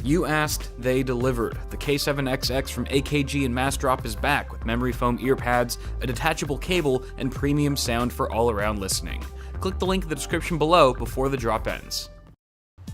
You asked, they delivered. The K7XX from AKG and Massdrop is back with memory foam ear pads, a detachable cable, and premium sound for all-around listening. Click the link in the description below before the drop ends.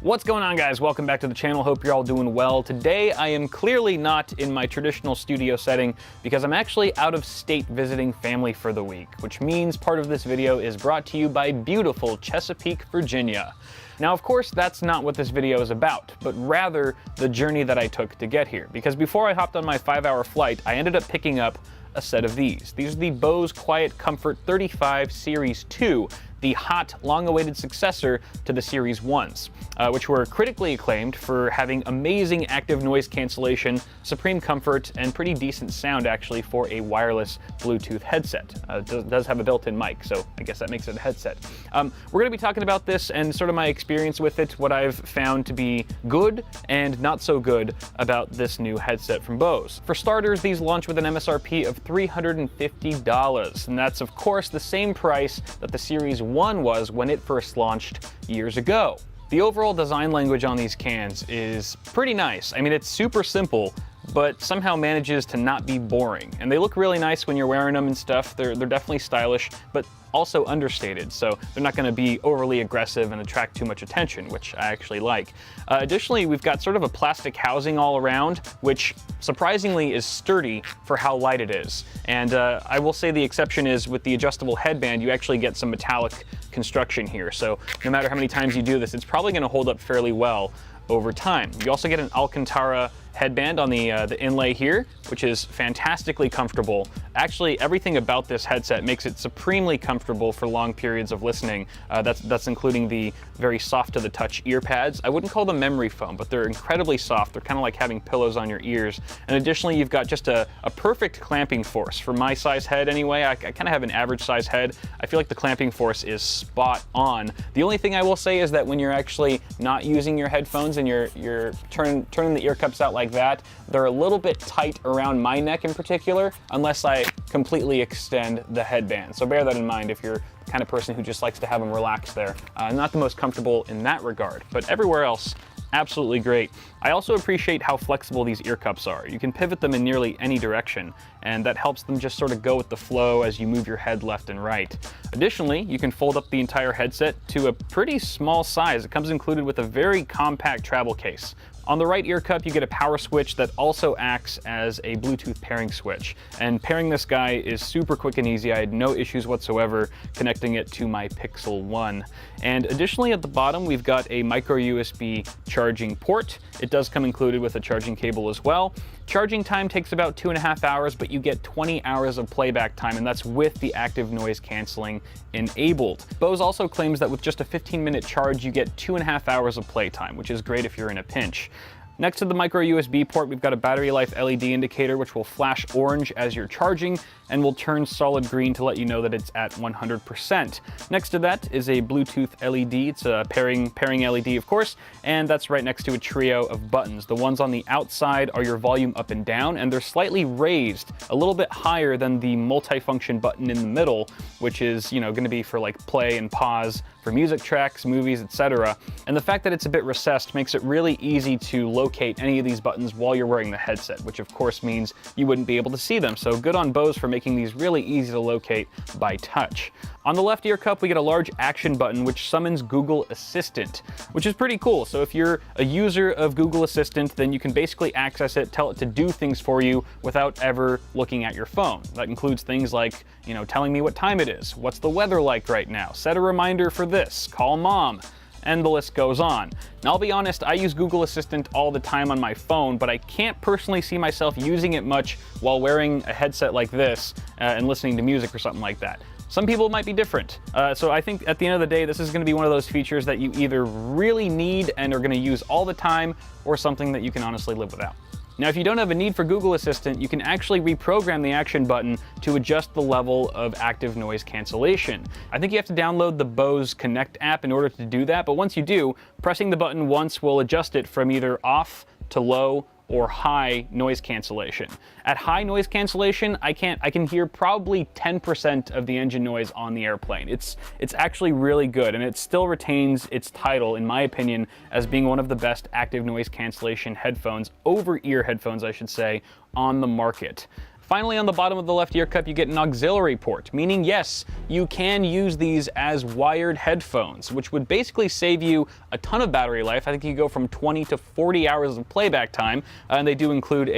What's going on, guys? Welcome back to the channel. Hope you're all doing well. Today I am clearly not in my traditional studio setting because I'm actually out of state visiting family for the week, which means part of this video is brought to you by beautiful Chesapeake, Virginia. Now, of course, that's not what this video is about, but rather the journey that I took to get here. Because before I hopped on my 5-hour flight, I ended up picking up a set of these. These are the Bose Quiet Comfort 35 Series II, the hot, long-awaited successor to the Series 1s, which were critically acclaimed for having amazing active noise cancellation, supreme comfort, and pretty decent sound actually for a wireless Bluetooth headset. It does have a built-in mic, so I guess that makes it a headset. We're going to be talking about this and sort of my experience with it, what I've found to be good and not so good about this new headset from Bose. For starters, these launch with an MSRP of $350, and that's of course the same price that the Series 1 was when it first launched years ago. The overall design language on these cans is pretty nice. I mean, it's super simple, but somehow manages to not be boring. And they look really nice when you're wearing them and stuff. They're definitely stylish, but also understated, so they're not going to be overly aggressive and attract too much attention, which I actually like. Additionally, we've got sort of a plastic housing all around, which surprisingly is sturdy for how light it is. And I will say the exception is with the adjustable headband, you actually get some metallic construction here. So no matter how many times you do this, it's probably going to hold up fairly well over time. You also get an Alcantara headband on the inlay here, which is fantastically comfortable. Actually, everything about this headset makes it supremely comfortable for long periods of listening. That's including the very soft to the touch ear pads. I wouldn't call them memory foam, but they're incredibly soft. They're kind of like having pillows on your ears. And additionally, you've got just a perfect clamping force. For my size head anyway, I kind of have an average size head. I feel like the clamping force is spot on. The only thing I will say is that when you're actually not using your headphones and you're turning the ear cups out like that, they're a little bit tight around my neck in particular, unless I completely extend the headband. So bear that in mind if you're the kind of person who just likes to have them relaxed there. Not the most comfortable in that regard, but everywhere else, absolutely great. I also appreciate how flexible these ear cups are. You can pivot them in nearly any direction, and that helps them just sort of go with the flow as you move your head left and right. Additionally, you can fold up the entire headset to a pretty small size. It comes included with a very compact travel case. On the right ear cup, you get a power switch that also acts as a Bluetooth pairing switch. And pairing this guy is super quick and easy. I had no issues whatsoever connecting it to my Pixel 1. And additionally, at the bottom, we've got a micro USB charging port. It does come included with a charging cable as well. Charging time takes about 2.5 hours, but you get 20 hours of playback time, and that's with the active noise canceling enabled. Bose also claims that with just a 15-minute charge, you get 2.5 hours of playtime, which is great if you're in a pinch. Next to the micro USB port, we've got a battery life LED indicator, which will flash orange as you're charging and will turn solid green to let you know that it's at 100%. Next to that is a Bluetooth LED. It's a pairing LED, of course, and that's right next to a trio of buttons. The ones on the outside are your volume up and down, and they're slightly raised a little bit higher than the multi-function button in the middle, which is, going to be for like play and pause for music tracks, movies, etc. And the fact that it's a bit recessed makes it really easy to locate any of these buttons while you're wearing the headset, which of course means you wouldn't be able to see them. So good on Bose for making these really easy to locate by touch. On the left ear cup, we get a large action button which summons Google Assistant, which is pretty cool. So if you're a user of Google Assistant, then you can basically access it, tell it to do things for you without ever looking at your phone. That includes things like, telling me what time it is, what's the weather like right now, set a reminder for this, call mom, and the list goes on. Now, I'll be honest, I use Google Assistant all the time on my phone, but I can't personally see myself using it much while wearing a headset like this and listening to music or something like that. Some people might be different. So I think at the end of the day, this is going to be one of those features that you either really need and are going to use all the time, or something that you can honestly live without. Now, if you don't have a need for Google Assistant, you can actually reprogram the action button to adjust the level of active noise cancellation. I think you have to download the Bose Connect app in order to do that, but once you do, pressing the button once will adjust it from either off to low or high noise cancellation. At high noise cancellation, I can hear probably 10% of the engine noise on the airplane. It's actually really good, and it still retains its title, in my opinion, as being one of the best active noise cancellation headphones, over-ear headphones, I should say, on the market. Finally, on the bottom of the left ear cup, you get an auxiliary port, meaning yes, you can use these as wired headphones, which would basically save you a ton of battery life. I think you go from 20 to 40 hours of playback time, and they do include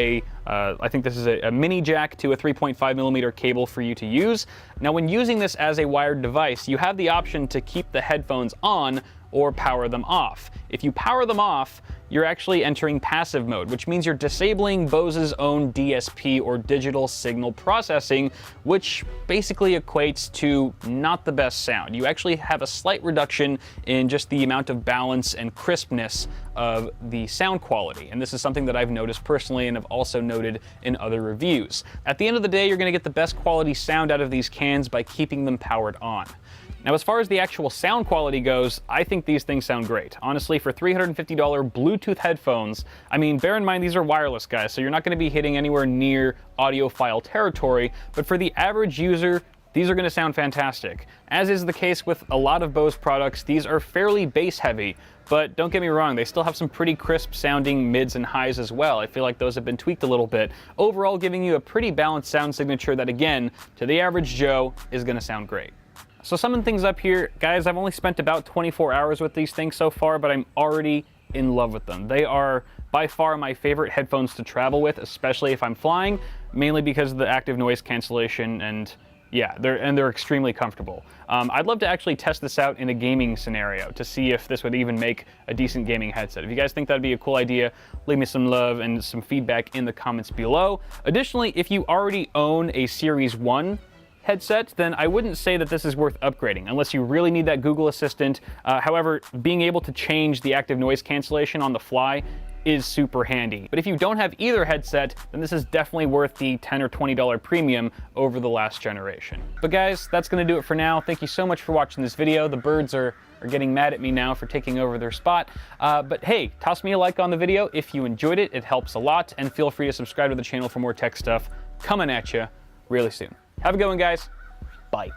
I think this is a mini jack to a 3.5mm cable for you to use. Now, when using this as a wired device, you have the option to keep the headphones on or power them off. If you power them off, you're actually entering passive mode, which means you're disabling Bose's own DSP, or digital signal processing, which basically equates to not the best sound. You actually have a slight reduction in just the amount of balance and crispness of the sound quality, and this is something that I've noticed personally and have also noted in other reviews. At the end of the day, you're going to get the best quality sound out of these cans by keeping them powered on. Now, as far as the actual sound quality goes, I think these things sound great. Honestly, for $350 Bluetooth headphones, I mean, bear in mind these are wireless, guys, so you're not going to be hitting anywhere near audiophile territory, but for the average user, these are going to sound fantastic. As is the case with a lot of Bose products, these are fairly bass heavy, but don't get me wrong, they still have some pretty crisp sounding mids and highs as well. I feel like those have been tweaked a little bit, overall giving you a pretty balanced sound signature that, again, to the average Joe, is going to sound great. So summing things up here, guys, I've only spent about 24 hours with these things so far, but I'm already in love with them. They are by far my favorite headphones to travel with, especially if I'm flying, mainly because of the active noise cancellation, and yeah, they're extremely comfortable. I'd love to actually test this out in a gaming scenario to see if this would even make a decent gaming headset. If you guys think that'd be a cool idea, leave me some love and some feedback in the comments below. Additionally, if you already own a Series 1 headset, then I wouldn't say that this is worth upgrading unless you really need that Google Assistant. However, being able to change the active noise cancellation on the fly is super handy. But if you don't have either headset, then this is definitely worth the $10 or $20 premium over the last generation. But guys, that's gonna do it for now. Thank you so much for watching this video. The birds are getting mad at me now for taking over their spot. But hey, toss me a like on the video if you enjoyed it. It helps a lot, and feel free to subscribe to the channel for more tech stuff coming at you really soon. Have a good one, guys. Bye.